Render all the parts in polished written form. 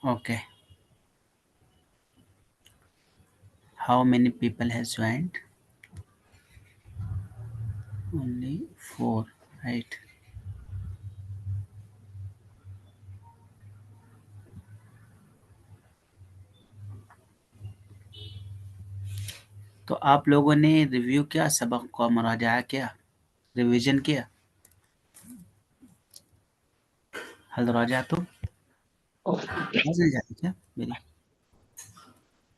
Okay. How many people has joined? Only 4, right? तो आप लोगों ने रिव्यू किया, सबक को मुराजा किया, रिवीजन किया? हल राजा तो आवाज नहीं जाती क्या मेरी?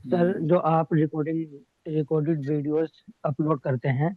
सर जो आप रिकॉर्डेड वीडियोस अपलोड करते हैं,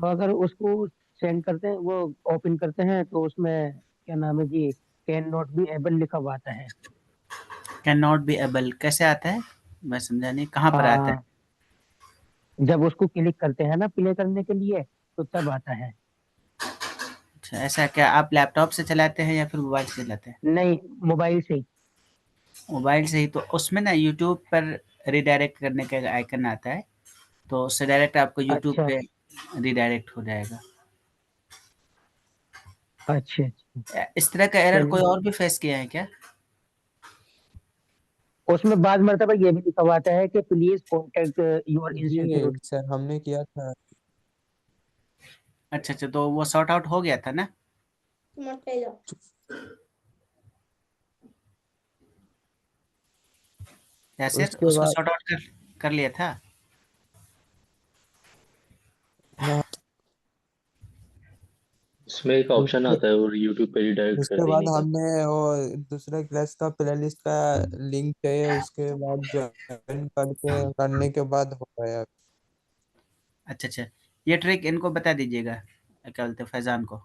तो अगर उसको सेंड करते हैं, वो ओपन करते हैं, तो उसमें क्या नाम है जी, कैन नॉट बी एबल लिखा हुआ आता है। कैन नॉट बी एबल कैसे आता है? मैं समझा नहीं, कहाँ पर आता है? हाँ, जब उसको क्लिक करते हैं ना प्ले करने के लिए, तो तब आता है। अच्छा, ऐसा क्या आप लैपटॉप से चलाते हैं या फिर मोबाइल से चलाते हैं? नहीं, मोबाइल से ही। मोबाइल से ही, तो उसमें ना यूट्यूब पर रिडायरेक्ट करने का आइकन आता है, तो उससे डायरेक्ट आपको यूट्यूब अच्छा पे रिडायरेक्ट हो जाएगा। अच्छा अच्छा। इस तरह का एरर कोई चलिए, और भी फेस किया है क्या? उसमें बाद मरतबा ये भी लिखा हुआ आता है कि please contact your G institute. Sir, हमने किया था। अच्छा अच्छा, तो वो सॉर्ट आउट हो गया था ना? यासिर, उसके उसको बाद सॉर्ट आउट कर लिया था? हाँ, इसमें एक ऑप्शन उसके आता है और यूट्यूब पे रिडायरेक्ट कर उसके बाद देने का. हमने और दूसरे क्लास का प्लेलिस्ट का लिंक चाहिए, उसके बाद ज्वाइन करने के बाद हो गया। अच्छा अच्छा, ये ट्रिक इनको बता दीजिएगा, क्या बोलते हैं, फैजान को।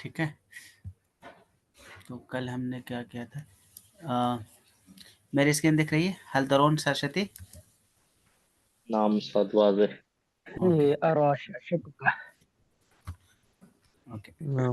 ठीक है, तो कल हमने क्या किया था? मेरी स्क्रीन दिख रही है? हल दरोन सरस्वती? नाम उस्ताद वाज़ेह. ओके अरोश शुक्र। ओके, हाँ।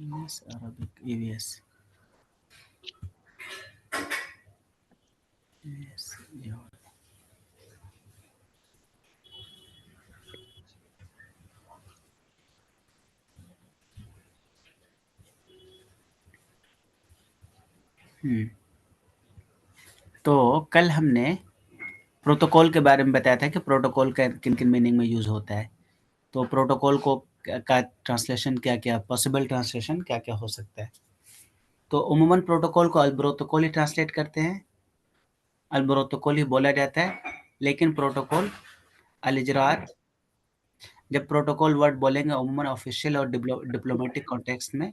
Yes, Arabic EVS. Yes, yeah. तो कल हमने प्रोटोकॉल के बारे में बताया था कि प्रोटोकॉल का किन किन मीनिंग में यूज़ होता है। तो प्रोटोकॉल को का ट्रांसलेशन क्या क्या, पॉसिबल ट्रांसलेशन क्या क्या हो सकता है? तो उमूमन प्रोटोकॉल को अल-प्रोटोकॉल ही ट्रांसलेट करते हैं, अल-प्रोटोकॉल ही बोला जाता है, लेकिन प्रोटोकॉल अल-इजरात, जब प्रोटोकॉल वर्ड बोलेंगे उमूमन ऑफिशियल और डिप्लोमेटिक कॉन्टेक्स्ट में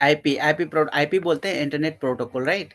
आईपी बोलते हैं इंटरनेट प्रोटोकॉल, राइट?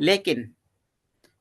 लेकिन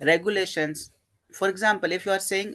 regulations. For example, if you are saying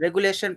regulation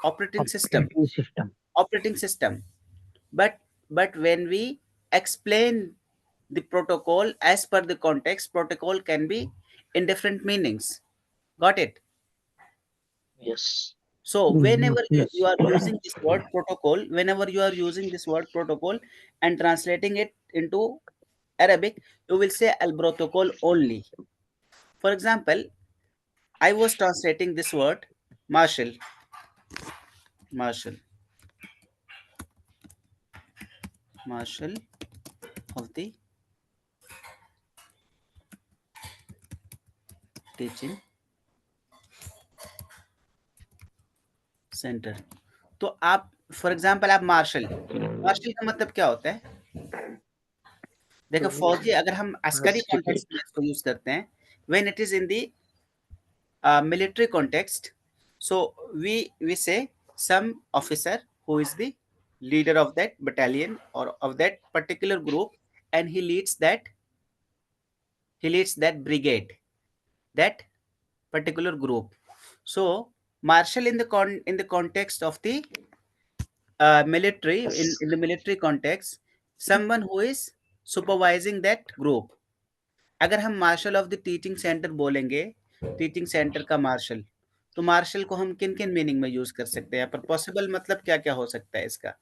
operating system. But when we explain the protocol as per the context, protocol can be in different meanings. Got it? Yes. So whenever you are using this word protocol, whenever you are using this word protocol and translating it into Arabic, you will say al protocol only. For example, I was translating this word marshal, marshal, marshal of the teaching centre. तो आप for example आप martial, martial का मतलब क्या होता है? देखो फौजी, अगर हम अस्करी कॉन्टेक्स्ट में इसको यूज करते हैं, when it is in the military context, so we say some officer who is the leader of that battalion or of that particular group, and he leads that brigade, that particular group. So marshal in the context of the military, in the military context, someone who is supervising that group. अगर हम marshal of the teaching centre बोलेंगे, teaching centre का martial, तो martial को हम किन किन meaning में यूज कर सकते हैं? पर पॉसिबल मतलब क्या क्या हो सकता है इसका?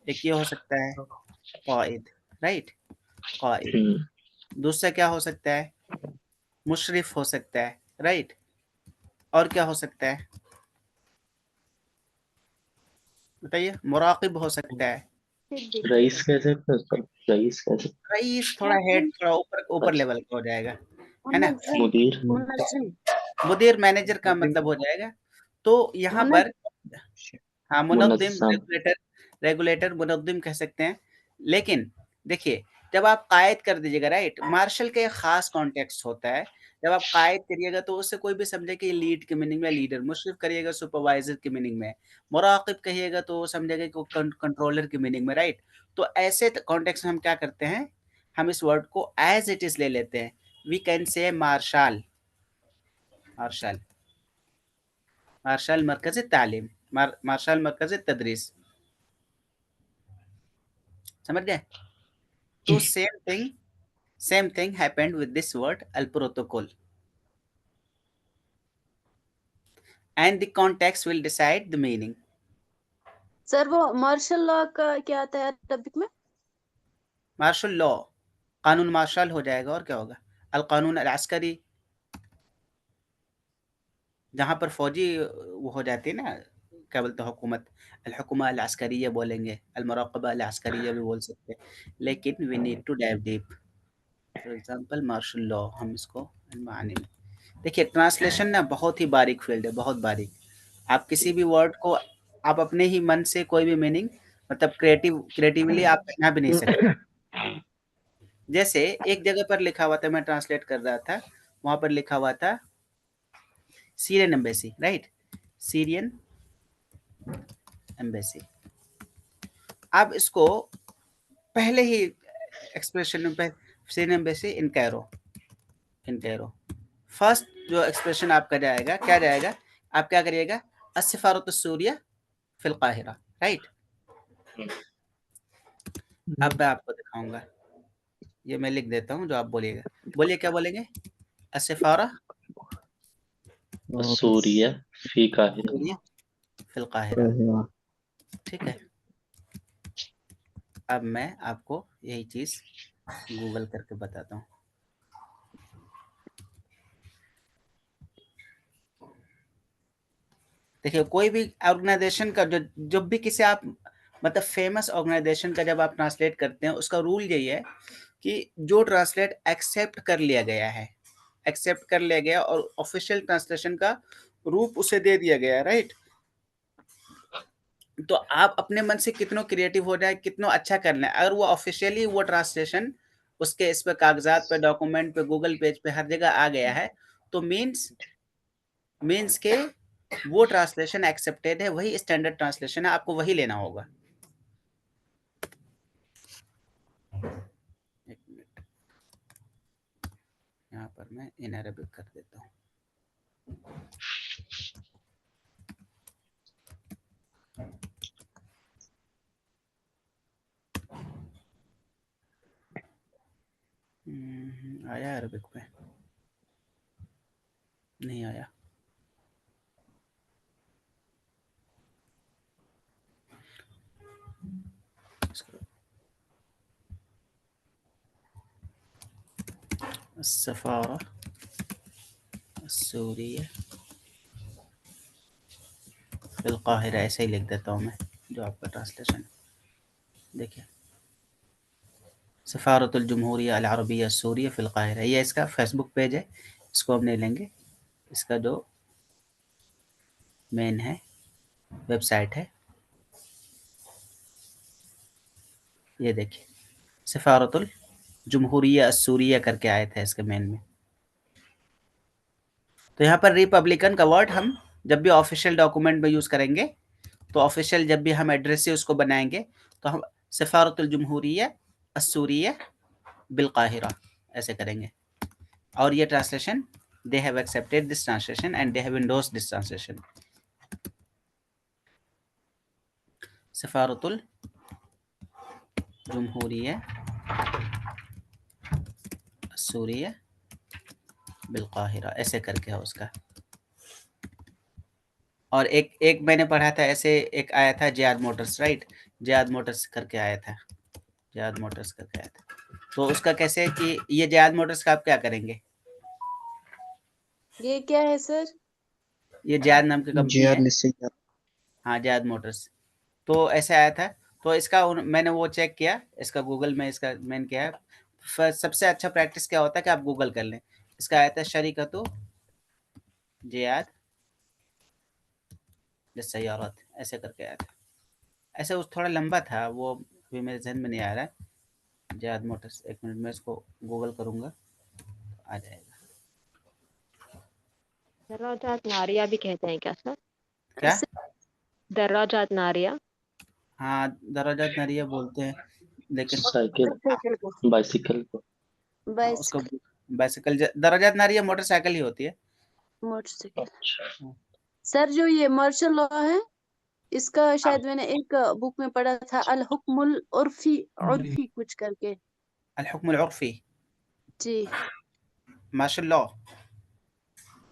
एक ये हो सकता है कायद, राइट, कायद. दूसरा क्या हो सकता है? मुशरिफ हो सकता है, राइट. और क्या हो सकता है बताइए? मुराकिब हो सकता है. रईस कह सकते हैं उसको, रईस कह सकते रईस थोड़ा हेड, थोड़ा ऊपर ऊपर अच्छा। लेवल का हो जाएगा, है ना. हैं। मुदीर, मुदीर मैनेजर का मतलब हो जाएगा. तो यहाँ पर हाँ, मुनज़्ज़िम, मुनज़्ज़म, रेगुलेटर, रेगुलेटर, मुनज़्ज़िम कह सकते हैं. लेकिन देखिए, जब आप कायद कर दीजिएगा, राइट, मार्शल का एक खास कॉन्टेक्स्ट होता है. जब आप कायद करिएगा तो उससे कोई भी समझे कि लीड के मीनिंग में लीडर, मुशरिफ करिएगा सुपरवाइजर के मीनिंग में, मुराकिब कहिएगा तो वो समझेगा कि वो कंट्रोलर के मीनिंग में, राइट. तो ऐसे कॉन्टेक्स्ट में हम क्या करते हैं, हम इस वर्ड को एज इट इज ले लेते हैं. वी कैन से मार्शल, मार्शल, मार्शल मरकज़ तालीम, मार्शल मरकज़ तदरीस. समझ गए? तो same thing happened with this word al protocol, and the context will decide the meaning. Sir वो मार्शल लॉ का क्या आता है अरबिक में? मार्शल लॉ, कानून मार्शल हो जाएगा, और क्या होगा? अल कानून अल अस्करी, जहाँ पर फौजी वो हो जाती है ना, क्या बोलते हैं, हुकूमत, अल हुकुमा अल अस्करिया बोलेंगे, अल मुराक़बा अल अस्करिया भी बोल सकते हैं. लेकिन we need to dive deep. For example martial law, हम इसको माने में देखिए. ट्रांसलेशन ना बहुत ही बारीक फील्ड है, बहुत बारीक. आप किसी भी वर्ड को आप अपने ही मन से कोई भी मीनिंग, मतलब क्रिएटिवली आप बना भी नहीं सकते. जैसे एक जगह पर लिखा हुआ था, मैं ट्रांसलेट कर रहा था, वहां पर लिखा हुआ था Syrian embassy, right, Syrian embassy. आप इसको पहले ही एक्सप्रेशन में, Syrian embassy in Cairo, in Cairo, first जो एक्सप्रेशन आपका जाएगा, क्या जाएगा? आप क्या करिएगा? अस्सिफारत सूरिया फिल काहिरा, राइट. अब मैं आपको दिखाऊंगा, ये मैं लिख देता हूँ जो आप बोलिएगा. बोलिए, क्या बोलेंगे? अस्सिफारा सूरिया फी काहिरा, सूरिया फिल काहिरा. ठीक है. अब मैं आपको यही चीज गूगल करके बताता हूँ. देखिए, कोई भी ऑर्गेनाइजेशन का जब भी किसी आप, मतलब फेमस ऑर्गेनाइजेशन का जब आप ट्रांसलेट करते हैं, उसका रूल यही है कि जो ट्रांसलेट एक्सेप्ट कर लिया गया है, एक्सेप्ट कर लिया गया और ऑफिशियल ट्रांसलेशन का रूप उसे दे दिया गया, राइट. तो आप अपने मन से कितनों क्रिएटिव हो जाए, कितनों अच्छा कर लें, अगर वो ऑफिशियली वो ट्रांसलेशन उसके इस पे कागजात पे, डॉक्यूमेंट पे, गूगल पेज पे, हर जगह आ गया है, तो मीन्स के वो ट्रांसलेशन एक्सेप्टेड है, वही स्टैंडर्ड ट्रांसलेशन है, आपको वही लेना होगा. एक मिनट, यहाँ पर मैं इन अरबिक कर देता हूँ. आया अरबिक पे? नहीं आया. सफ़ारा सूरिया फिल काहिरा, ऐसे ही लिख देता हूँ मैं जो आपका ट्रांसलेशन। देखिए, सफ़ारतुल जमहूरिया अल अरबिया सूरिया फिल काहिरा, ये इसका फेसबुक पेज है। इसको हम ले लेंगे, इसका जो मेन है वेबसाइट है, ये देखिए सफ़ारतुल जमहूरिया सूरिया करके आया था इसके मेन में। तो यहाँ पर रिपब्लिकन का वर्ड हम जब भी ऑफिशियल डॉक्यूमेंट में यूज़ करेंगे, तो ऑफिशियल जब भी हम एड्रेस से उसको बनाएंगे, तो हम सफ़ारतुल जमहूरिया अस्सूरिया बिल काहिरा ऐसे करेंगे। और ये translation, they have accepted this translation and they have endorsed this translation. सफ़ारतुल जमहूरिया अस्सूरिया बिल काहिरा ऐसे करके है उसका। और एक मैंने पढ़ा था ऐसे, एक आया था Ziyad Motors, right, Ziyad Motors करके आया था, जियाद मोटर्स करके आया था। तो उसका कैसे कि ये जियाद मोटर्स का आप क्या करेंगे? ये क्या है सर? ये जियाद नाम की कंपनी जियाद है। लिस्सी। हाँ, जियाद मोटर्स। तो ऐसे आया था, तो इसका मैंने वो चेक किया, इसका गूगल में इसका मैंने किया है। सबसे अच्छा प्रैक्टिस क्या होता है कि आप गूगल कर लें। इसका आया था शरीकतु जियाद लिस्सयारात ऐसे करके आया था। ऐसे उस थोड़ा लंबा था वो, भी मेरे जहन में नहीं आ रहा है। जियाद मोटर्स, एक मिनट में इसको गूगल करूँगा, आ जाएगा। दर्राजात नारिया भी कहते हैं क्या सर? क्या? दर्राजात नारिया। हाँ, दराजात नरिया बोलते हैं, लेकिन साइकिल, साइकिल को बाइसिकल को। उसको बाइसिकल, बाइसिकल, दराजात नरिया मोटरसाइकिल ही होती है। मोटरसाइकिल। अच्छा, सर जो ये मार्शल लॉ है, इसका शायद मैंने एक बुक में पढ़ा था, अल हुक्मुल उर्फी, उर्फी कुछ करके। अल हुक्मुल उर्फी, जी मार्शल लॉ।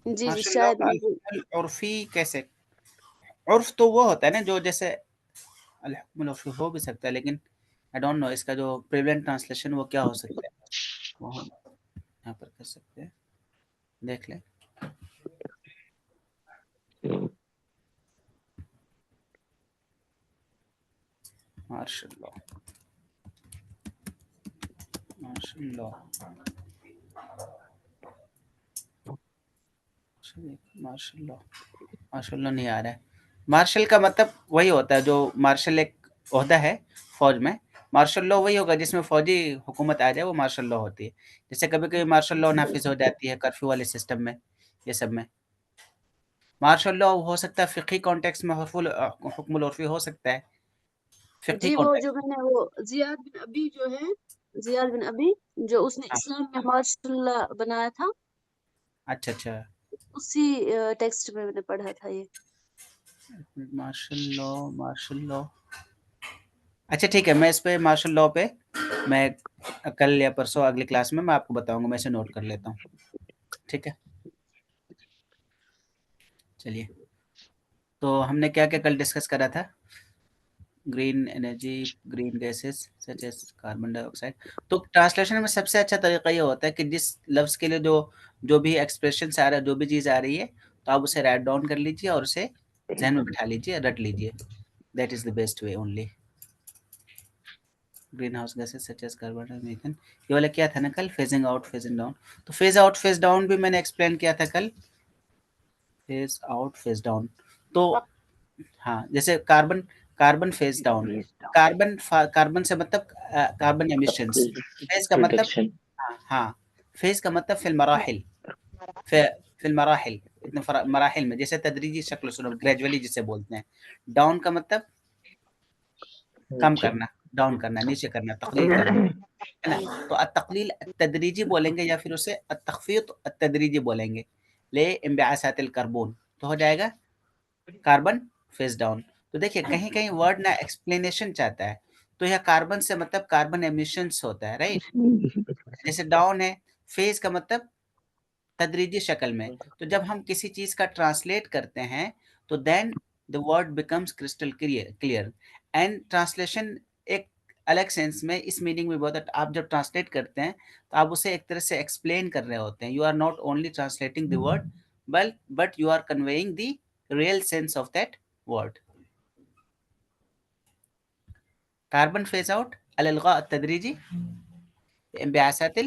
जी जी, मार्शल लॉ शायद का अल मुझे। हुक्मुल उर्फी कैसे? उर्फ तो वो होता है ना जो जैसे, अल हुक्मुल उर्फी हो भी सकता है, लेकिन आई डोंट नो इसका जो प्रिवेलेंट ट्रांसलेशन वो क्या हो सकता है, वो हम यहाँ पर कर सकते हैं, देख लें। Martial law, martial law, martial law, martial law नहीं आ रहा है। मार्शल का मतलब वही होता है जो मार्शल एक ओहदा है फौज में। मार्शल लॉ वही होगा जिसमें फौजी हुकूमत आ जाए, वो मार्शल लॉ होती है। जैसे कभी कभी मार्शल लॉ नाफिज हो जाती है कर्फ्यू वाले सिस्टम में, ये सब में मार्शल लॉ हो सकता है। फ़िक़ही कॉन्टेक्स्ट में हुक्मुल उर्फ़ी हो सकता है, फ़िक़ही जी वो जो कॉन्टेक्स्ट। मैंने वो जियाद बिन अबी जो है, जियाद बिन अबी जो उसने हाँ, इस्लाम में मार्शल लॉ बनाया था, अच्छा, अच्छा। उसी टेक्स्ट में मैंने पढ़ा था ये। मार्शल लॉ, मार्शल लॉ, अच्छा ठीक है, मैं इस पे मार्शल लॉ पे मैं कल या परसों अगली क्लास में मैं आपको बताऊँगा, मैं इसे नोट कर लेता हूँ, ठीक है? चलिए, तो हमने क्या-क्या कल डिस्कस करा था? Green energy, green gases such as carbon dioxide. तो ट्रांसलेशन में सबसे अच्छा तरीका ये होता है कि जिस लफ्ज़ के लिए जो भी एक्सप्रेशंस आ रहा है, जो भी चीज़ आ रही है, तो आप उसे राइट डाउन कर लीजिए और उसे ज़हन में बिठा लीजिए, रट लीजिए। That is the best way only. Green house gases such as carbon और मीथेन, ये वाला क्या था ना कल, फेजिंग आउट, फेजिंग डाउन। तो फेज आउट, फेज डाउन भी मैंने एक्सप्लेन किया था कल। फेज आउट, फेज डाउन, तो हाँ, जैसे carbon, carbon phase down, carbon से मतलब कार्बन एमिशंस, फेज का मतलब, रिडक्शन। हाँ हाँ, फेज का मतलब फिल मराहिल, फिल मराहिल, इतने मराहिल में, जैसे तदरीजी शक्ल सुनो, ग्रेजुअली जिसे बोलते हैं। डाउन का मतलब कम नीचे। करना, डाउन करना, नीचे करना, तकलील करना, है ना? तो तकलील तदरीजी बोलेंगे या फिर उसे तखफीत तदरीजी बोलेंगे। ले इंबिआसातिल कार्बन, तो हो जाएगा कार्बन फेज डाउन। तो देखिए कहीं कहीं वर्ड ना एक्सप्लेनेशन चाहता है, तो यह कार्बन से मतलब कार्बन एमिशंस होता है, राइट? जैसे डाउन है, फेज का मतलब तदरीजी शक्ल में। तो जब हम किसी चीज का ट्रांसलेट करते हैं, तो then the word becomes crystal clear, and translation एक अलग सेंस में इस मीनिंग में बोलता है। आप जब ट्रांसलेट करते हैं तो आप उसे एक तरह से एक्सप्लेन कर रहे होते हैं। You are not only translating the word but you are conveying the real sense of that word. Carbon phase out अल-इल्गा अत-तदरीजी इंबिआसातिल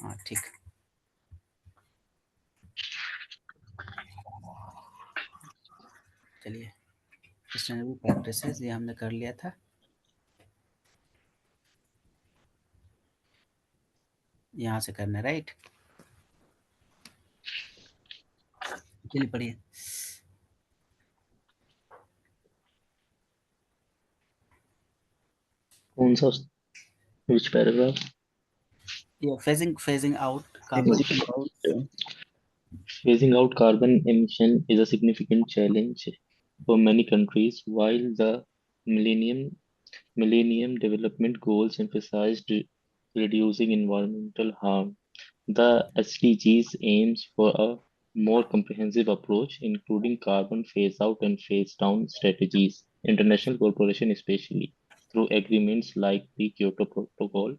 हाँ ठीक। चलिए स्टैंडर्ड प्रैक्टिसेस ये हमने कर लिया था। यहाँ से करना राइट। चलिए पढ़िए। कौन सा? which paragraph? ये phasing out carbon Phasing out carbon emission is a significant challenge for many countries. While the Millennium Development Goals emphasized reducing environmental harm, the SDGs aims for a more comprehensive approach, including carbon phase out and phase down strategies. International cooperation, especially through agreements like the Kyoto Protocol,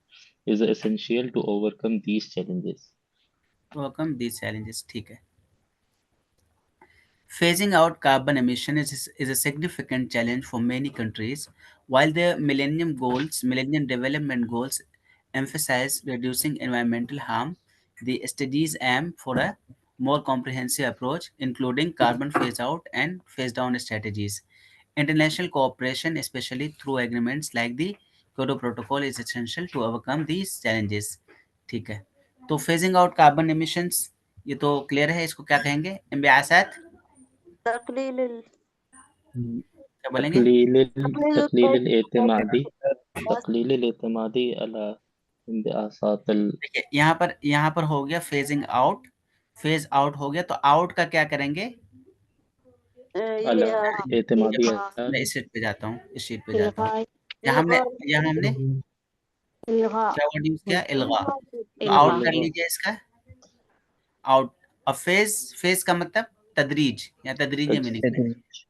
is essential to overcome these challenges. ठीक है। Phasing out carbon emission is a significant challenge for many countries. While the Millennium Development Goals emphasize reducing environmental harm, the SDGs aim for a more comprehensive approach, including carbon phase out and phase down strategies. International cooperation, especially through agreements like the Kyoto Protocol, is essential to overcome these challenges. ठीक है, तो phasing out carbon emissions ये तो clear है। इसको क्या कहेंगे? इंबियासात तकलील क्या बोलेंगे? तकलील एतमादी अला इंबिआसातिल। देखिए यहाँ पर हो गया फेजिंग आउट, फेज आउट हो गया, तो आउट का क्या करेंगे? अला एतमादी मैं इस शीट पे जाता हूँ, इस शीट पे जाता हूँ। यहाँ हमने इल्गा क्या वर्ड यूज किया? इल्गा। तो आउट कर लीजिए इसका आउट। और फेज का मतलब तदरीज या तदरीजी मीनिंग में।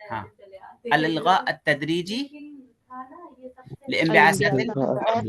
हाँ, अल-इल्गा अत-तदरीजी लिइंबिआसातिल कार्बन।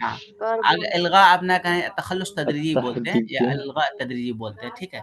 हाँ, अल-इल्गा आप ना कहें, तखल्लुस तदरीजी बोलते हैं या अल-इल्गा तदरीजी बोलते हैं, ठीक है।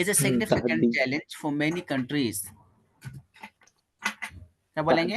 is a significant challenge for many countries. क्या बोलेंगे?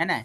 है ना,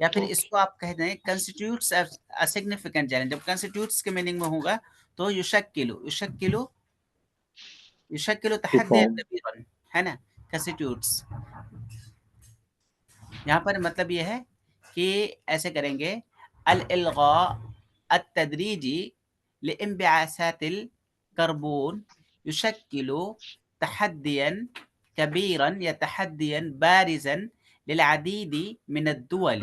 या फिर इसको आप कह दें constitutes a significant challenge. जब constitutes के मीनिंग में होगा तो युशक्किलु तहद्दियन कबीरन, है ना. constitutes यहाँ पर मतलब ये है कि ऐसे करेंगे अल-इल्गा अत-तदरीजी लिइंबिआसातिल कार्बन युशक्किलु तहद्दियन कबीरन या तहद्दियन बारिजन लिलअदीद मिन अद-दुवल.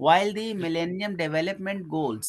While the Millennium Development Goals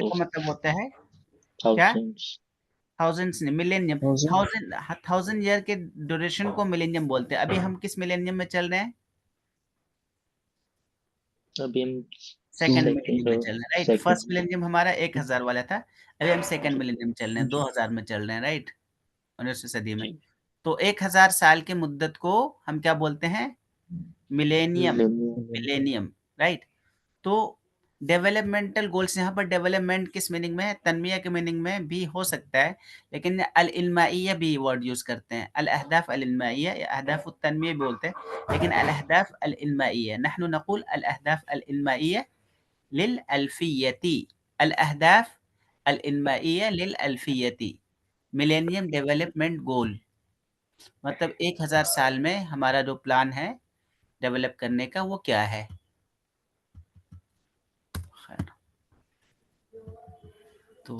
का मतलब होता है क्या? thousands नहीं, मिलेनियम. 1000 ईयर के ड्यूरेशन को मिलेनियम बोलते हैं. अभी हम किस मिलेनियम में चल रहे हैं? अभी हम सेकंड मिलेनियम में चल रहे हैं, राइट. फर्स्ट मिलेनियम हमारा 1000 वाला था, अभी हम सेकंड मिलेनियम चल रहे हैं, 2000 में चल रहे हैं, राइट. 19वीं सदी में. तो 1000 साल के मुद्दत को हम क्या बोलते हैं? Millennium, right. तो डेवलपमेंटल गोल्स, यहाँ पर डेवलपमेंट किस मीनिंग में है? तनमिया के मीनिंग में भी हो सकता है, लेकिन अल-इल्माइया भी वर्ड यूज करते हैं. अल-अहदाफ अल-इल्माइया या अहदाफ उत-तनमिया बोलते हैं, लेकिन अल-अहदाफ अल-इल्माइया. नहनु नक़ूल अल-अहदाफ अल-इल्माइया लिल-अल्फियती. अल-अहदाफ अल-इल्माइया लिल-अल्फियती. मिलेनियम डेवलपमेंट गोल, मतलब 1000 साल में हमारा जो प्लान है डेवलप करने का वो क्या है। खैर, तो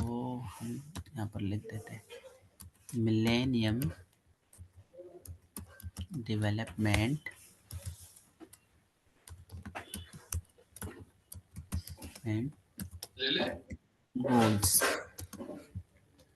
हम यहाँ पर लिख देते हैं मिलेनियम डेवलपमेंट गोल्स,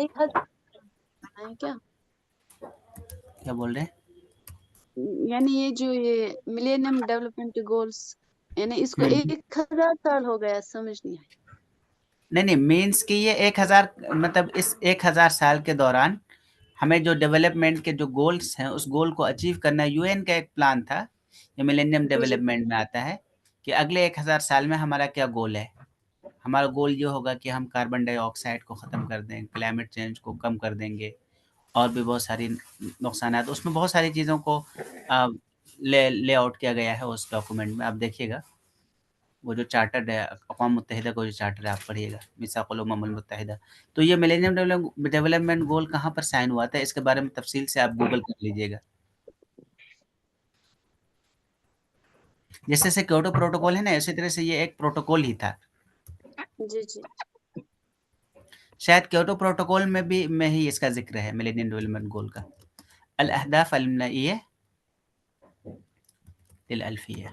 1000 है क्या? क्या बोल रहे हैं? यानी ये जो ये मिलेनियम डेवलपमेंट गोल्स, यानी इसको 1000 साल हो गया, समझ नहीं आया। नहीं मीन्स कि ये 1000 मतलब इस 1000 साल के दौरान हमें जो डेवलपमेंट के जो गोल्स हैं उस गोल को अचीव करना, यूएन का एक प्लान था, ये मिलेनियम जी जी। डेवलपमेंट में आता है कि अगले 1000 साल में हमारा क्या गोल है। हमारा गोल ये होगा कि हम कार्बन डाइऑक्साइड को ख़त्म कर दें, क्लाइमेट चेंज को कम कर देंगे, और भी बहुत सारी नुकसानात, उसमें बहुत सारी चीज़ों को ले आउट किया गया है उस डॉक्यूमेंट में। आप देखिएगा वो जो चार्टर है अक़वाम मुत्तहिदा का, जो चार्टर है आप पढ़िएगा, मीसाक़ुल उम्मल मुत्तहिदा। तो ये मिलेनियम डेवलपमेंट गोल कहाँ पर साइन हुआ था, इसके बारे में तफसील से आप गूगल कर लीजिएगा। जैसे क्योटो प्रोटोकॉल है ना, इसी तरह से ये एक प्रोटोकॉल ही था। जी जी। शायद क्योटो प्रोटोकॉल में ही इसका जिक्र है मिलेनियम डेवलपमेंट गोल का, अल अहदाफ अल मिलेनिय्यह लिल अल्फिय्यह।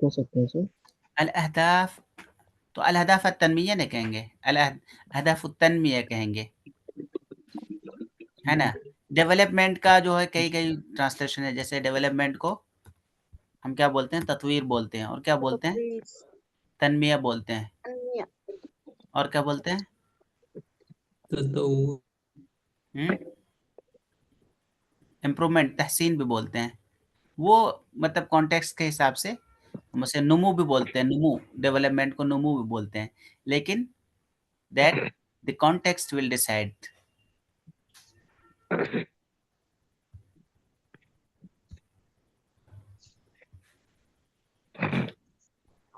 कह सकते हैं सर। अल अहदाफ, तो अल अहदाफ अत-तनमिया नहीं कहेंगे, अल अहदाफ अत-तनमिया कहेंगे, है ना। डेवलपमेंट का जो है कई ट्रांसलेशन है, जैसे डेवलपमेंट को हम क्या बोलते हैं, तत्वीर बोलते हैं, और क्या बोलते हैं, तनमिया बोलते हैं, तन्मिया। और क्या बोलते हैं, इम्प्रूवमेंट, तहसीन भी बोलते हैं। वो मतलब कॉन्टेक्स्ट के हिसाब से हम उसे नुमू भी बोलते हैं, नुमू, डेवलपमेंट को नुमू भी बोलते हैं, लेकिन that the context will decide.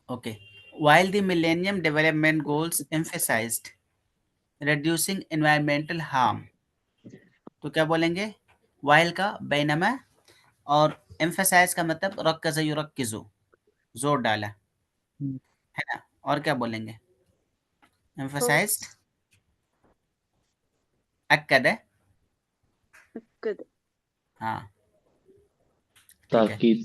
Okay. While the Millennium Development Goals emphasized reducing environmental harm, तो क्या बोलेंगे, while का बैनमा, और emphasize का मतलब रक्कज़ युरक्किज़ु, जोर डाला, है ना। और क्या बोलेंगे, emphasized, अक्कद, हाँ ठीक है, ताकीद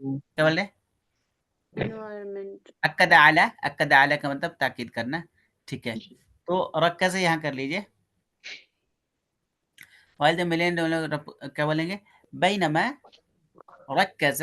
क्या बोल रहे, एनवायरमेंट। अक्कद आला का मतलब ताकीद करना, ठीक है। तो रक्कज़ यहाँ कर लीजिए, while the millennium क्या बोलेंगे, बैनमा रक्कज़,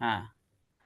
हाँ,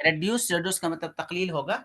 reduce का मतलब तकलील होगा,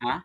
हाँ,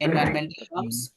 environmental harms،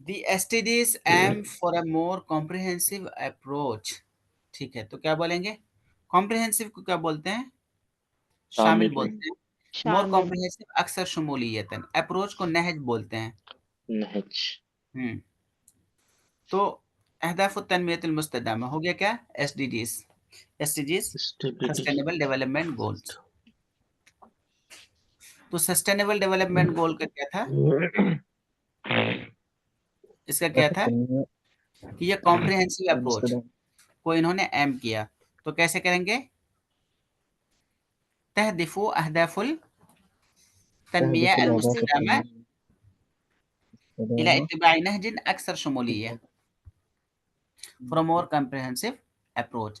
The STDs aim for a more comprehensive approach, ठीक है। तो क्या बोलेंगे, comprehensive को क्या बोलते हैं, शामिल शामिल बोलते हैं, more शामिल। comprehensive अक्सर शमूलियतन, approach को नहज बोलते हैं। नहज। तो अहदाफ तनमियतुल मुस्तदामा हो गया क्या, SDGs, सस्टेनेबल डेवलपमेंट गोल्स। तो सस्टेनेबल डेवलपमेंट गोल का क्या था, इसका क्या था कि ये कॉम्प्रिहेंसिव अप्रोच को इन्होंने एम किया। तो कैसे करेंगे, तहदिफु अहदाफुल तनमिया अल मुस्तदामा इला इत्तिबाई नहजिन अक्सर शमूलिय्यह, for a more comprehensive approach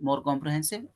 more comprehensive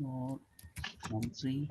more comprehensive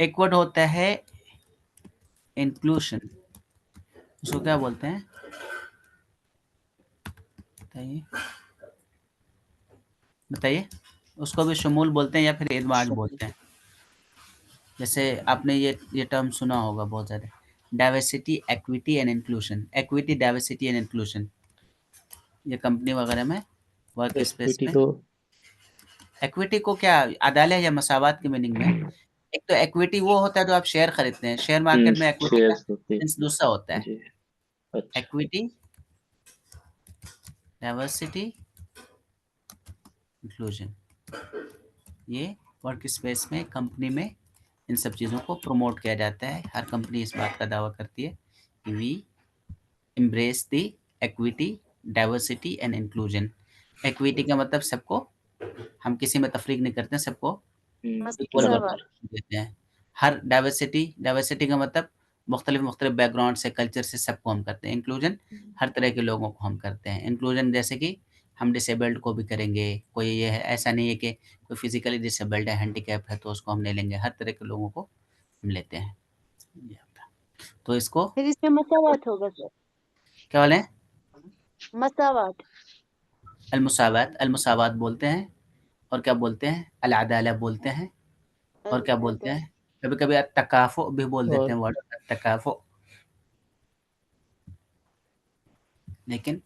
एक वर्ड होता है इंक्लूशन उसको क्या बोलते हैं बताइए बताइए। उसको भी शुमूल बोलते हैं या फिर इदमाज बोलते हैं। जैसे आपने ये टर्म सुना होगा बहुत ज़्यादा, diversity, equity and inclusion. Equity, diversity and inclusion ये कंपनी वगैरह में, वर्क स्पेस इक्विटी में। को एक्विटी को क्या अदालत या मसावत की मीनिंग में, एक तो एक्विटी वो होता है जो आप शेयर खरीदते हैं, शेयर मार्केट में एक्विटी का शेयर्स होते मीन्स दूसरा होता है। जी। अच्छा एक्विटी, डाइवर्सिटी, इंक्लूजन, ये वर्क स्पेस में कंपनी में इन सब चीज़ों को प्रमोट किया जाता है। हर कंपनी इस बात का दावा करती है कि we embrace the equity, diversity and inclusion. Equity का मतलब सबको, हम किसी में तफरीक नहीं करते हैं, सबको इक्वल बराबर मसावत। देते हैं। हर डाइवर्सिटी का मतलब मुख्तलिफ बैकग्राउंड से, कल्चर से सबको हम करते हैं। इंक्लूजन हर तरह के लोगों को हम करते हैं। इंक्लूजन जैसे कि हम डिसेबल्ड को भी करेंगे, कोई ये है ऐसा नहीं है कि कोई फिजिकली डिसेबल्ड है, हैंडीकैप है तो उसको हम नहीं लेंगे, हर तरह के लोगों को हम लेते हैं। ये होता है। तो इसको फिर इसमें मसावत होगा सर, क्या बोले, मसावत। अलमुसावात बोलते हैं, और क्या बोलते हैं, अल-अदाला बोलते हैं, और क्या बोलते हैं, कभी-कभी अत-तकाफ़ु भी बोल देते और हैं वर्ड, अत-तकाफ़ु। लेकिन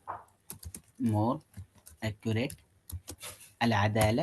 मोर एक्यूरेट अल-अदाला,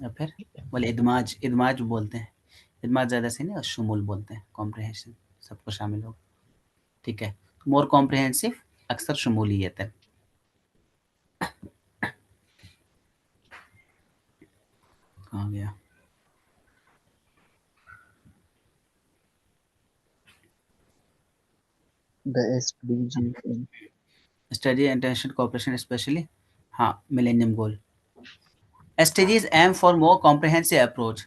या फिर वल-इदमाज, इदमाज बोलते हैं। इदमाज ज़्यादा सही नहीं, और शुमूल बोलते हैं, कॉम्प्रिहेंशन, सबको शामिल होगा। ठीक है, मोर कॉम्प्रिहेंसिव अक्सर शमूलियत है। कहाँ गया, the SDGs study international cooperation specially, हाँ millennium goal. SDGs aim for more comprehensive approach.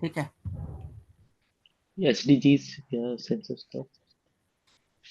ठीक है, एसडीजीज क्या सेंस उसका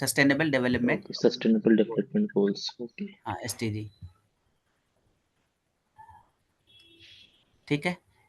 Sustainable Development okay sustainable development goals okay SDG। ठीक है,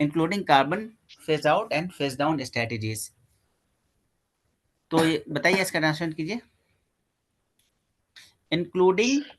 including carbon phase out and phase down strategies। तो ये बताइए, इसका ट्रांसलेट कीजिए। इंक्लूडिंग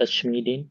तश्मीरीन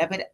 या फिर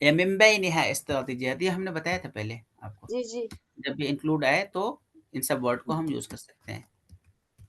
या मिन बैनिहा इस्तिरातीजियात। ये हमने बताया था पहले आपको, जी जी जब भी इंक्लूड आए तो इन सब वर्ड को हम यूज कर सकते हैं।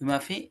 बिमा फी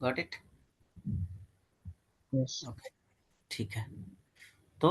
गॉट इट, yes ओके ठीक है। तो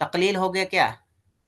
तकलील हो गया क्या,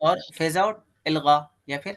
और फेज आउट इल्गा, या फिर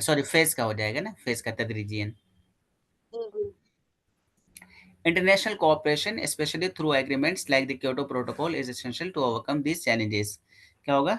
सॉरी फेज का हो जाएगा ना, फेज का तदरीजियन। जी जी International cooperation, especially through agreements like the Kyoto Protocol, is essential to overcome these challenges। क्या होगा,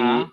हाँ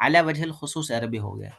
अला वजहिल खुसूस अरबी हो गया।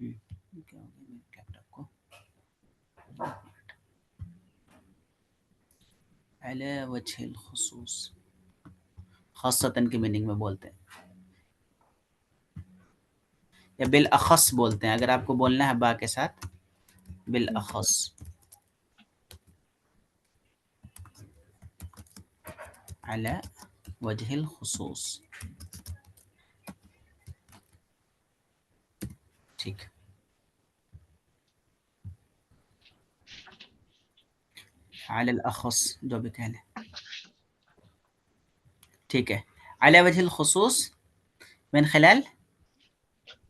क्या हो गया मेरे लैपटॉप को, अला वजहिल खुसूस, खासतन की मीनिंग में बोलते हैं, या बिल अखस बोलते हैं। अगर आपको बोलना है बा के साथ, बिल अखस। अला वजहिल खुसूस। ठीक, अलल अखस जो भी कह लें, ठीक है। अला वजहिल खुसूस मिन खिलाल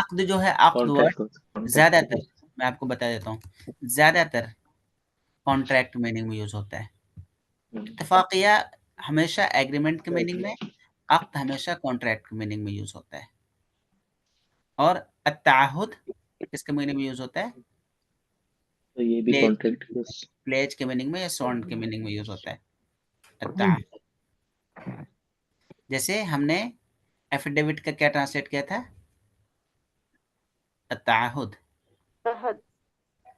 अक्द जो है, अक्द वर्ड कॉन्ट्रैक्ट ज्यादातर, मैं आपको बता देता हूँ, ज्यादातर कॉन्ट्रैक्ट मीनिंग में यूज होता है। इत्तिफाकिया हमेशा एग्रीमेंट के मीनिंग में, अक्द हमेशा कॉन्ट्रैक्ट के मीनिंग में यूज होता है। और अत्ताहुद किसके मीनिंग में यूज होता है? तो ये भी प्लेज, कॉन्ट्रैक्ट प्लेज के मीनिंग में या सॉन्ड के मीनिंग में यूज होता है अत्ताहुद। जैसे हमने एफिडेविट का क्या ट्रांसलेट किया था? अत्ताहुद। तहद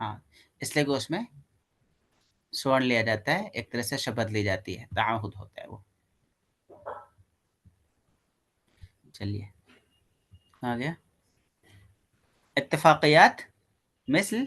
हाँ, इसलिए कि उसमें स्वर्ण लिया जाता है, एक तरह से शपथ ली जाती है, ताहुद होता है वो। चलिए आ गया इत्तिफाकियात मिसल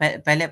पहले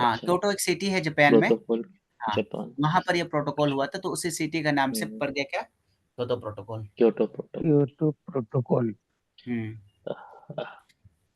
हाँ, अच्छा क्योटो एक सिटी है जापान में। प्रोटोकॉल हाँ, जापान वहां पर ये प्रोटोकॉल हुआ था, तो उसी सिटी का नाम से हम्म, पड़ गया क्या? Kyoto protocol. Kyoto protocol Kyoto protocol.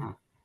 हाँ,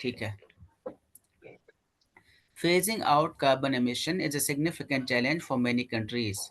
ठीक है. Phasing out carbon emission is a significant challenge for many countries.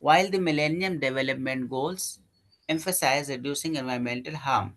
While the Millennium Development Goals emphasize reducing environmental harm،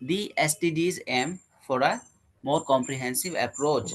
The SDGs aim for a more comprehensive approach.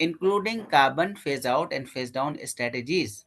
including carbon phase out and phase down strategies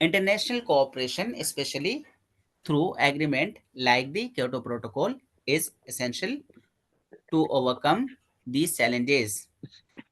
International cooperation, especially through agreement like the Kyoto Protocol, is essential to overcome these challenges.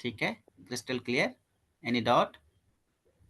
ठीक है, crystal clear? any doubt؟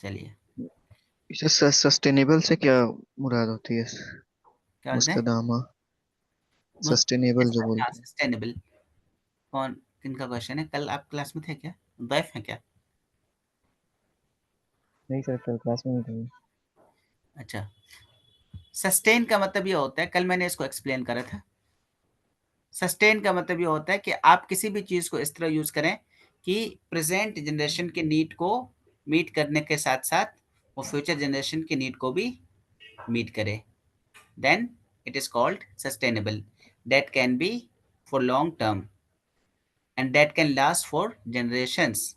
चलिए इससे sustainable से क्या मुराद होती है? क्या बोलते हैं? मुस्तदामा सस्टेनेबल जो बोलते हैं। सस्टेनेबल कौन किनका क्वेश्चन है? कल आप क्लास में थे क्या? दैफ है क्या? नहीं सर, कल क्लास में नहीं थे। अच्छा, सस्टेन का मतलब ये होता है, कल मैंने इसको एक्सप्लेन करा था। सस्टेन का मतलब ये होता है कि आप किसी भी चीज को इस तरह यूज करें कि प्रेजेंट जनरेशन के नीड को मीट करने के साथ साथ वो फ्यूचर जनरेशन की नीड को भी मीट करे, then it is called sustainable. That can be for long term and that can last for generations.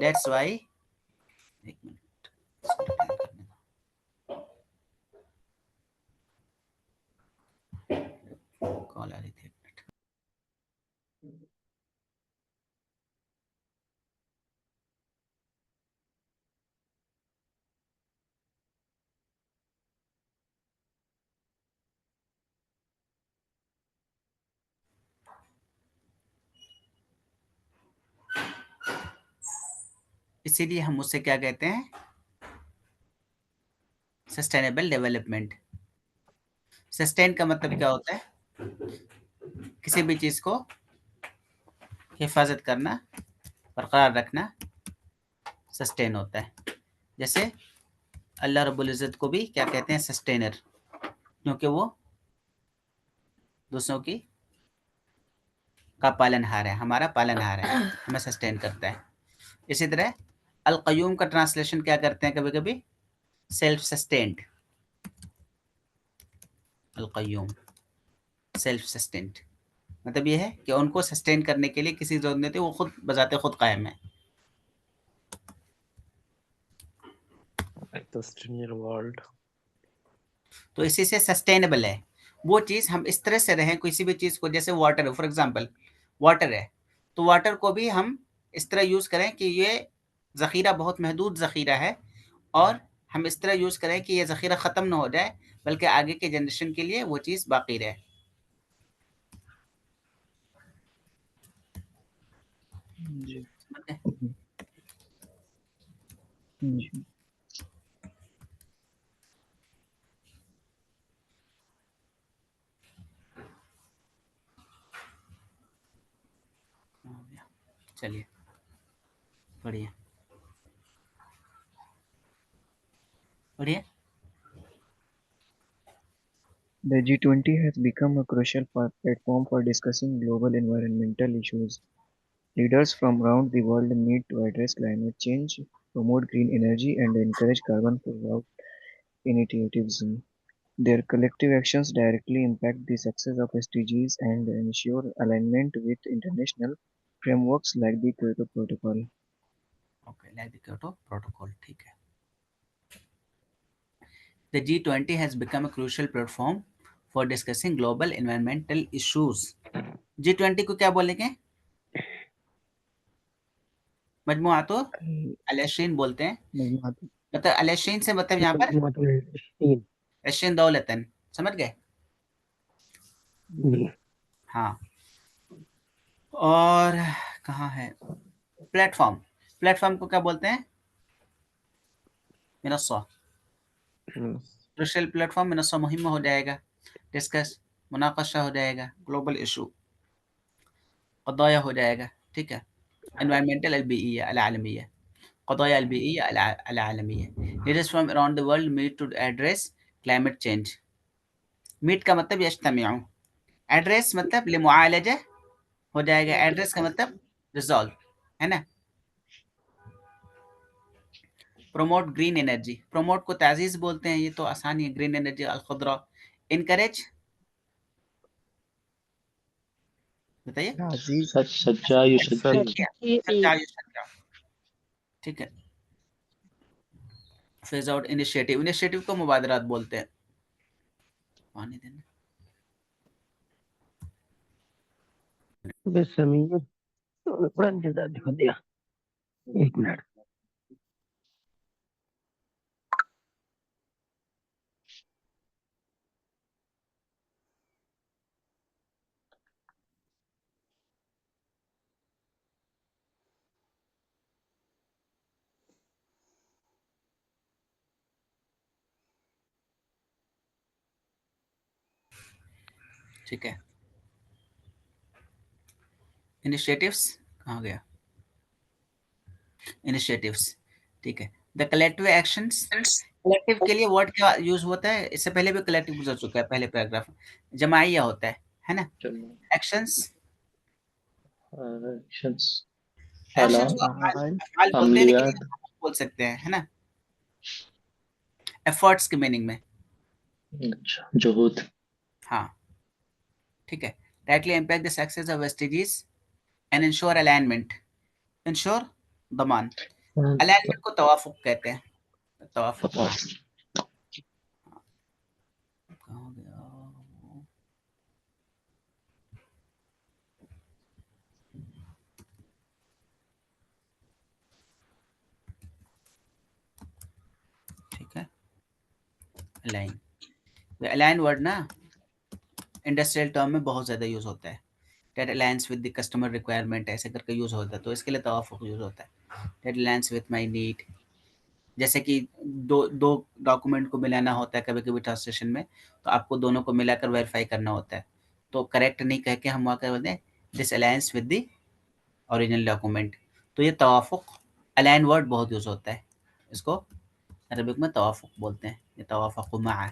That's why call आ रही थी। इसीलिए हम उससे क्या कहते हैं, सस्टेनेबल डेवलपमेंट। सस्टेन का मतलब क्या होता है, किसी भी चीज को हिफाजत करना, बरकरार रखना, सस्टेन होता है। जैसे अल्लाह रब्बुल इज़्ज़त को भी क्या कहते हैं, सस्टेनर, क्योंकि वो दूसरों की का पालनहार है, हमारा पालनहार है, हमें सस्टेन करता है। इसी तरह अल क़य्यूम का ट्रांसलेशन क्या करते हैं कभी कभी, सेल्फ सस्टेन्ड। अल क़य्यूम सेल्फ सस्टेन्ड मतलब ये है कि उनको सस्टेन करने के लिए किसी जरूरत नहीं थी, वो खुद बजाते खुद कायम है। Sustain your world. तो इसी से सस्टेनेबल है वो चीज़, हम इस तरह से रहें किसी भी चीज़ को, जैसे वाटर है फॉर एग्जांपल, वाटर है तो वाटर को भी हम इस तरह यूज़ करें कि ये ज़ख़ीरा बहुत महदूद ज़ख़ीरा है, और हम इस तरह यूज़ करें कि ये ज़ख़ीरा ख़त्म ना हो जाए, बल्कि आगे के जनरेशन के लिए वो चीज़ बाकी रहे। जी समझ गए? जी हो गया। चलिए बढ़िया बढ़िया। The G20 has become a crucial platform for discussing global environmental issues. Leaders from around the world meet to address climate change, promote green energy, and encourage carbon fallout initiatives. Their collective actions directly impact the success of SDGs and ensure alignment with international frameworks like the Kyoto Protocol. Okay, like the Kyoto protocol, ठीक है। The G20 has become a crucial platform for discussing global environmental issues. G20 को क्या बोलेंगे, मजमुआतो अल-20 बोलते हैं। मजमूआत मतलब अल-20 से मतलब यहाँ पर मजमुअतुल 20। 20 दौलतन, समझ गए? जी हाँ। और कहाँ है प्लेटफॉर्म, प्लेटफॉर्म को क्या बोलते हैं, मिनस्सा। क्रुशियल प्लेटफॉर्म मिनस्सा मुहिम हो जाएगा, डिस्कस मुनाकशा हो जाएगा, ग्लोबल इशू क़दाया हो जाएगा, ठीक है। एनवायरमेंटल अलबीइया अलआलमिया, क़दाया अलबीइया अलआलमिया। Leaders from around the world meet to address climate change. Meet का मतलब यज्तमिउ, एड्रेस मतलब लिमुआलजा हो जाएगा, एड्रेस का मतलब रिजॉल्व, है ना। प्रोमोट ग्रीन एनर्जी, प्रोमोट को ताजीज़ बोलते हैं, ये तो आसान ही है, ग्रीन एनर्जी अल-खुदरा। इनकरेज बताइए, ताज़ीज़ सच्चा युशज्जी सच्चा युशज्जा, ठीक है। फेज आउट इनिशिएटिव, इनिशिएटिव को मुबादरात बोलते हैं। पानी देना बस समीर थोड़ा इंतजार दिखा दिया, 1 मिनट। ठीक है। इनिशिएटिव्स कहाँ गया, इनिशिएटिव्स, ठीक है। द कलेक्टिव एक्शंस, कलेक्टिव के लिए वर्ड क्या यूज होता है, इससे पहले भी कलेक्टिव गुजर चुका है पहले पैराग्राफ में, जमाइया होता है ना। एक्शंस, एक्शंस एक्शंस को अफआल बोलते हैं, लेकिन अमलियात बोल सकते हैं, है ना, एफर्ट्स के मीनिंग में। जुहूद हाँ, ठीक है। Directly impact the success of SDGs and ensure alignment, ensure दमान, अलाइनमेंट को तवाफुक कहते हैं, तवाफुक तवाफुक। कहाँ हो गया? ठीक है, अलाइन। अलाइन वर्ड ना इंडस्ट्रियल टर्म में बहुत ज़्यादा यूज़ होता है। That aligns with the customer requirement ऐसे करके यूज़ होता है, तो इसके लिए तवाफुक यूज़ होता है। That aligns with my need, जैसे कि दो दो डॉक्यूमेंट को मिलाना होता है कभी कभी ट्रांसलेशन में, तो आपको दोनों को मिलाकर वेरीफाई करना होता है, तो करेक्ट नहीं कह के हम वहाँ कर बोलते हैं this alliance with the original document. तो ये तवाफुक अलाइन वर्ड बहुत यूज़ होता है, इसको अरबिक में तवाफुक बोलते हैं। ये तवाफुक मआ,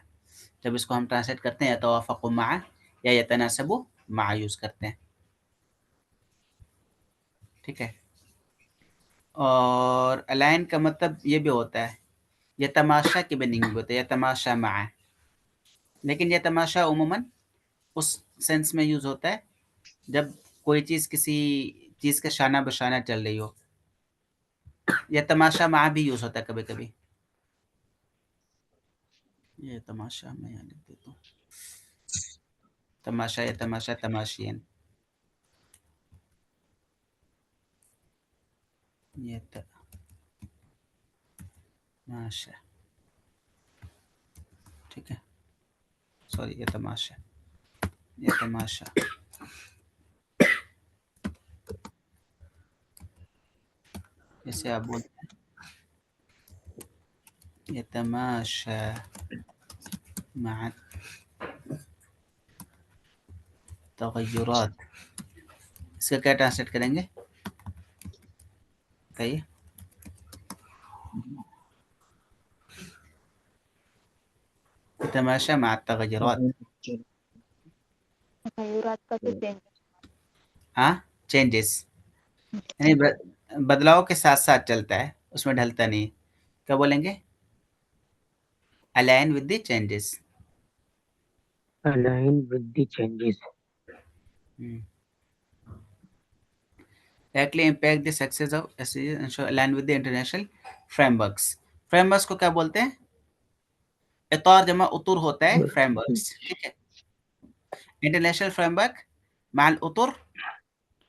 जब इसको हम ट्रांसलेट करते हैं तवाफुक मआ या यतनासबु मआ यूज़ करते हैं। ठीक है, और अलाइन का मतलब ये भी होता है, ये तमाशा की मीनिंग भी होता है, ये तमाशा मआ, लेकिन ये तमाशा उमूमन उस सेंस में यूज़ होता है जब कोई चीज़ किसी चीज़ का शाना बशाना चल रही हो। यह तमाशा मआ भी यूज़ होता है कभी कभी। ये तमाशा मैं यहाँ लिख देता हूँ, तमाशा, ये तमाशा, तमाशियन, ये तमाशा। ठीक है, सॉरी, ये तमाशा, ये तमाशा। जैसे आप बोलते हैं ये तमाशा मआ तगय्युरात, इसका क्या ट्रांसलेट करेंगे बताइए? तमाशा मआ तगय्युरात। तगय्युरात का तो चेंज। हाँ, चेंजेस यानी बदलाव के साथ साथ चलता है, उसमें ढलता नहीं। क्या बोलेंगे? Align with the changes. Align with the changes. Directly impact the success of SDGs and should align with the international frameworks. Frameworks को क्या बोलते हैं? इतार जमा उतुर होता है फ्रेमवर्क्स। ठीक है, इंटरनेशनल फ्रेमवर्क माल उतुर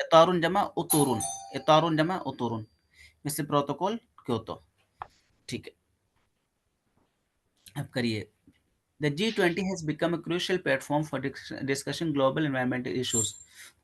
इतारुन जमा उतुरुन, इतारुन जमा उतुरुन, मिस्र प्रोटोकॉल क्योतो। ठीक है, अब करिए। The G20 has become a crucial platform for discussing global environmental issues.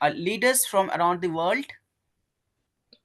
Leaders from around the world،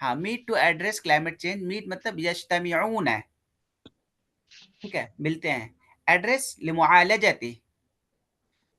हाँ, meet to address climate change. meet मतलब यज्तमिऊन है, ठीक है, मिलते हैं। address लिमुआलजती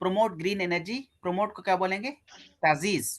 promote green energy, promote को क्या बोलेंगे? ताजीज़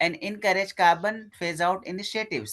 and encourage carbon phase out initiatives،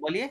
बोलिए।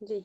जी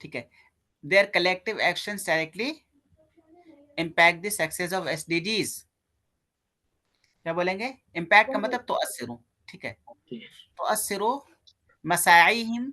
ठीक है, their collective actions directly impact the success of SDGs। क्या बोलेंगे? impact का मतलब तुअस्सिरु। ठीक है, तुअस्सिरु मसाईहिम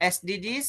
SDGs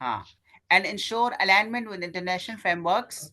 हाँ، and ensure alignment with international frameworks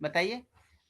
बताइए،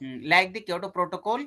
like the Kyoto Protocol،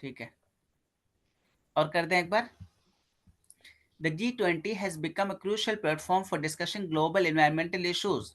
ठीक है, और कर दें एक बार। The G20 has become a crucial platform for discussing global environmental issues.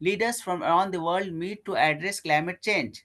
Leaders from around the world meet to address climate change.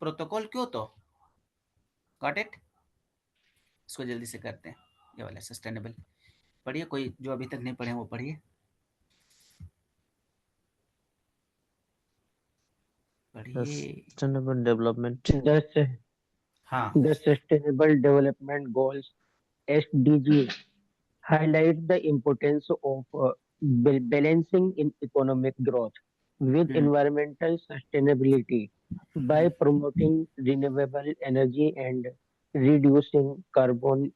Protocol Kyoto. Got it. इसको जल्दी से करते हैं. ये वाला सस्टेनेबल पढ़िए, कोई जो अभी तक नहीं पढ़े वो पढ़िए. Sustainable development. हाँ. The Sustainable Development Goals (SDGs) highlight the importance of balancing in economic growth with environmental sustainability by promoting renewable energy and reducing carbon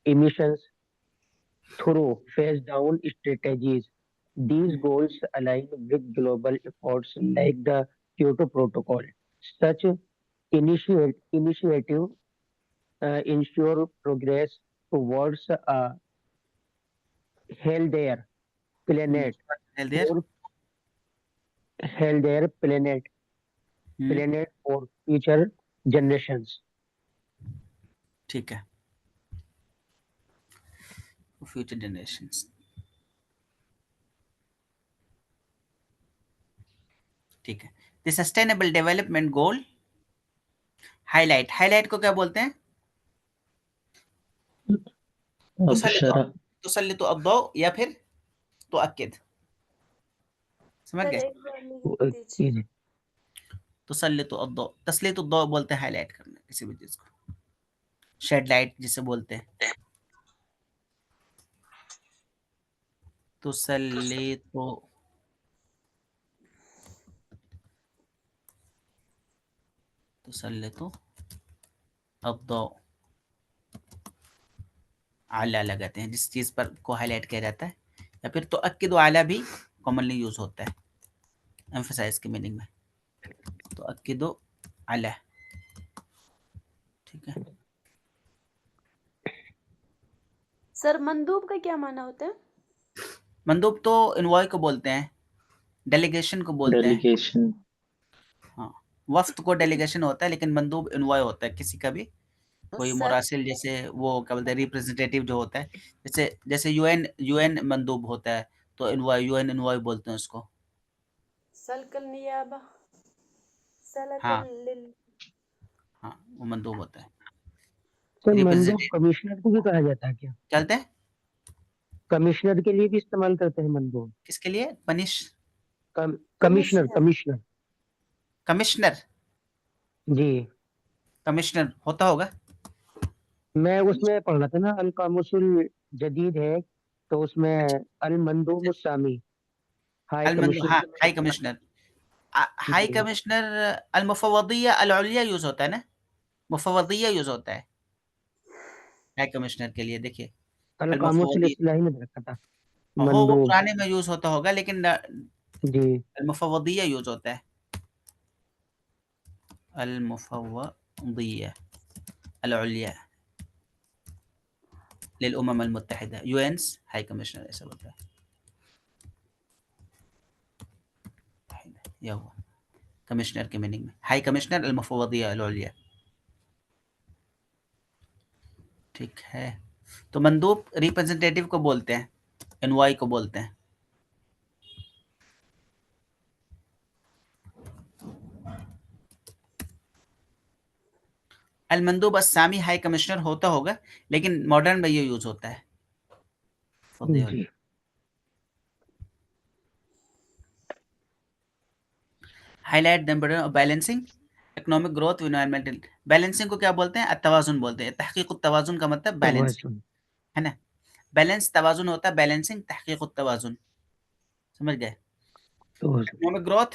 emissions through phase-down strategies. These goals align with global efforts like the Kyoto Protocol. Such initiative ensure progress towards a healthier planet Healthier? for healthier planet for future generations. ठीक है. Future generations. ठीक है. The Sustainable Development Goal highlight को क्या बोलते हैं? तुसल्लितु अद्दौ या फिर तुअक्किद. समझ गए? तुसल्लितु अद्दौ, तस्लीतु अद्दौ बोलते हैं हाईलाइट करना किसी भी चीज को. शेड लाइट जिसे बोलते हैं. तुसल्लितु अद्दौ आला लगाते हैं जिस चीज पर को हाईलाइट किया जाता है, या फिर तो अक्किद आला भी कॉमनली यूज होता है एम्फसाइज के मीनिंग में. तो अक्किद आला. ठीक है. सर मंदूब का क्या माना होता है? मंदूब तो इनवॉय को बोलते हैं, डेलीगेशन को बोलते हैं. हाँ, वफ्द को डेलीगेशन होता है, लेकिन मंदूब इनवॉय होता है किसी का भी कोई मुरासिल, जैसे वो क्या बोलते हैं रिप्रेजेंटेटिव जो होता है, जैसे यूएन मंदूब होता है तो इनवॉय, यूएन इनवॉय बोलते हैं उसको. सलकल नियाबा, हाँ हाँ, वो मंदूब होता है. तो मंदूब कमिश्नर को भी कहा जाता है क्या? चलते हैं. कमिश्नर के लिए भी इस्तेमाल करते हैं मंदूब. किसके लिए? कमिश्नर जी, कमिश्नर होता होगा. मैं उसमें पढ़ रहा था ना, अल कामुसुल जदीद है तो उसमें अल मंदूब सामी हाई कमिश्नर अल मुफव्वदिया अल उलिया यूज होता है ना. मुफव्वदिया यूज होता है हाई कमिश्नर के लिए. देखिए अल कामुसुल इस्लाही में रखा था वो पुराने में यूज होता होगा, लेकिन जी अल मुफव्वदिया यूज होता है. अल मुफव्वदिया अल उलिया लिलउमम अल मुत्तहिदा, यूएन्स हाई कमिश्नर ऐसा होता है. यह हुआ कमिश्नर के मीनिंग में, हाई कमिश्नर अल मुफव्वदिया अल उलिया. ठीक है. तो मंदूब रिप्रेजेंटेटिव को बोलते हैं, एनवाई को बोलते हैं. अल मंदूब अस्सामी हाई कमिश्नर होता होगा, लेकिन मॉडर्न में ये यूज होता है. Highlight the importance of balancing economic growth environmental. Balancing को क्या बोलते हैं? अत्तवाजुन बोलते हैं. तहकीक तवाजुन का मतलब बैलेंस है ना. बैलेंस तवाजुन होता है, बैलेंसिंग तहकीक तवाजुन. समझ गए? Economic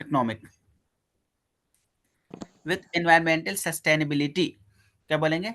economic with environmental sustainability क्या बोलेंगे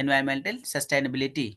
environmental sustainability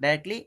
डायरेक्टली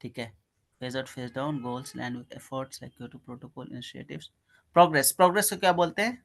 ठीक है phase out phase down goals and with efforts like Kyoto protocol initiatives progress को क्या बोलते हैं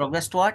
progress toward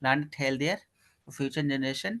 planet healthier future generation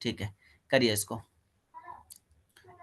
ठीक है करिए इसको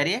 करिए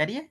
करिए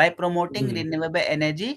by promoting renewable energy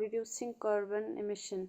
reducing carbon emissions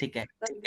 ठीक है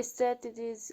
strategies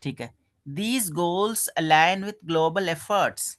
ठीक है these goals align with global efforts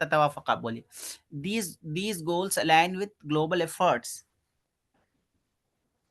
ततवाफक आप बोलिए these goals align with global efforts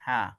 हाँ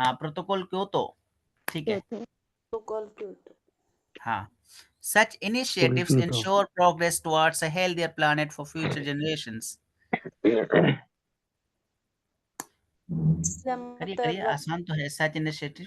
हाँ प्रोटोकॉल क्योटो ठीक है हाँ such initiatives Kyoto. ensure progress towards a healthier planet for future generations करिए आसान तो है such initiative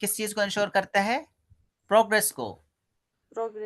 किस चीज को इंश्योर करता है प्रोग्रेस को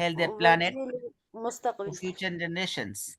healthier planet for future generations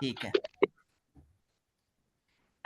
ठीक है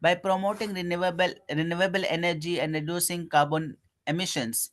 by promoting renewable energy and reducing carbon emissions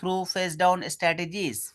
through phase down strategies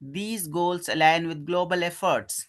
these goals align with global efforts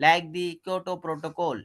like the Kyoto Protocol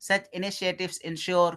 Such initiatives ensure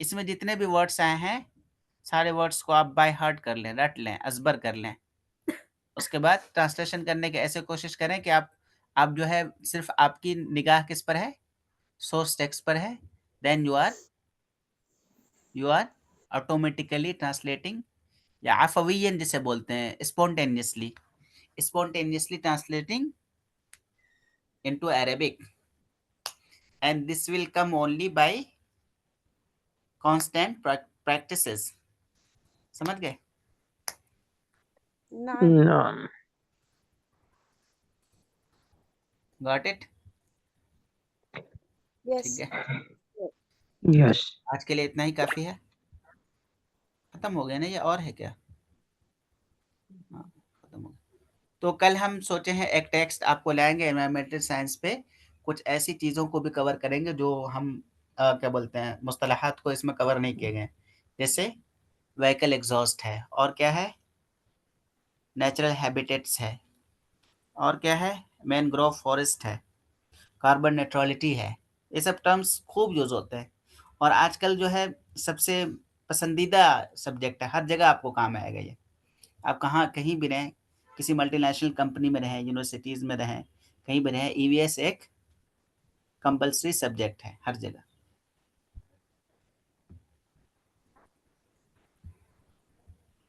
इसमें जितने भी words आए हैं सारे words को आप बाय हार्ट कर लें, रट लें, अजबर कर लें. उसके बाद ट्रांसलेशन करने की ऐसे कोशिश करें कि आप जो है सिर्फ आपकी निगाह किस पर है, सोर्स टेक्स्ट पर है, then you are automatically translating या अफवियन जिसे बोलते हैं, spontaneously translating into Arabic, and this will come only by constant practices. समझ गए? नाम Got it? यस ठीक है, यस आज के लिए इतना ही काफी है. खत्म हो गया ना, ये और है क्या? हाँ, खत्म हो गया. तो कल हम सोचे हैं एक टेक्स्ट आपको लाएंगे एनवायरमेंटल साइंस पे, कुछ ऐसी चीज़ों को भी कवर करेंगे जो हम क्या बोलते हैं, मुस्तलहात को इसमें कवर नहीं किए गए. जैसे व्हीकल एग्जॉस्ट है, और क्या है, नेचुरल हैबिटेट्स है, और क्या है, मैनग्रोव फॉरेस्ट है, कार्बन न्यूट्रलिटी है. ये सब टर्म्स खूब यूज होते हैं और आजकल जो है सबसे पसंदीदा सब्जेक्ट है, हर जगह आपको काम आएगा ये. आप कहाँ कहीं भी रहें, किसी मल्टीनेशनल कंपनी में रहें, यूनिवर्सिटीज़ में रहें, कहीं भी रहें, ईवीएस एक कंपलसरी सब्जेक्ट है हर जगह.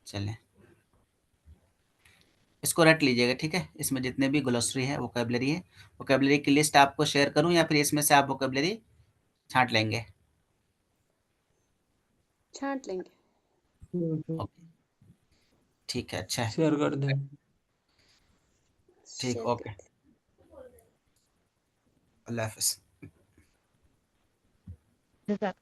चलें, इसको रट लीजिएगा, ठीक है. इसमें जितने भी ग्लोसरी है, वोकेबलरी की लिस्ट आपको शेयर करूं या फिर इसमें से आप वोकेबलरी छांट लेंगे? छांट लेंगे. ओके, ठीक है, अच्छा है, शेयर कर दें. ठीक, शेयर ओके, कर अल्लाह हाफिज़. जज़ाक